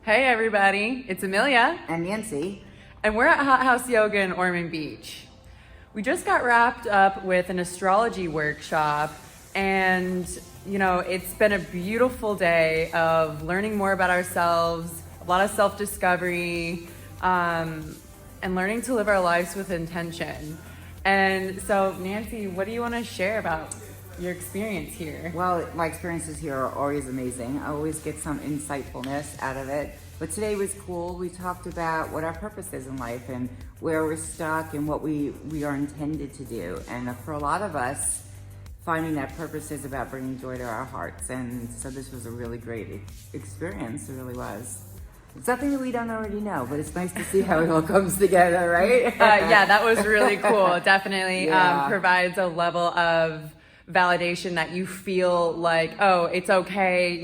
Hey everybody, it's Amelia And Nancy. and we're at Hot House Yoga in Ormond Beach. We just got wrapped up with an astrology workshop and it's been a beautiful day of learning more about ourselves, a lot of self-discovery, and learning to live our lives with intention. And so Nancy, what do you want to share about your experience here? Well, my experiences here are always amazing. I always get some insightfulness out of it. But today was cool. We talked about what our purpose is in life and where we're stuck and what we are intended to do. And for a lot of us, finding that purpose is about bringing joy to our hearts. And so this was a really great experience. It really was. It's nothing that we don't already know, but it's nice to see how it all comes together, right? Yeah, that was really cool. Definitely Yeah. provides a level of validation that you feel like, oh, it's okay,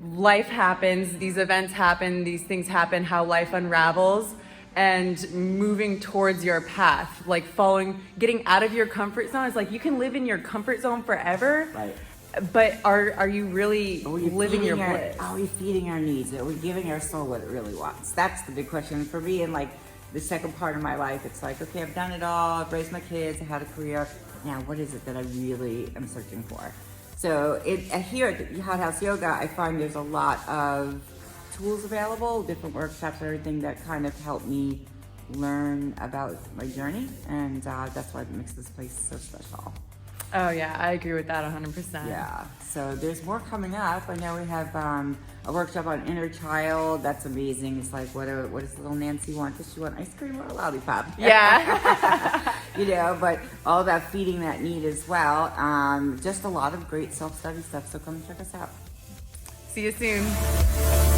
life happens, these events happen, these things happen, how life unravels, and moving towards your path, like getting out of your comfort zone. It's like you can live in your comfort zone forever, Right. but are you really living your bliss? Are we feeding our needs? Are we giving our soul what it really wants? That's the big question for me. And like the second part of my life, it's like, okay, I've done it all. I've raised my kids. I had a career. Now, what is it that I really am searching for? So here at Hot House Yoga, I find there's a lot of tools available, different workshops, everything that kind of help me learn about my journey. And that's why it makes this place so special. Oh yeah, I agree with that 100%. Yeah, so there's more coming up. I know we have a workshop on inner child. That's amazing. It's like, what does little Nancy want? Does she want ice cream or a lollipop? Yeah. But all about feeding that need as well. Just a lot of great self-study stuff. So come check us out. See you soon.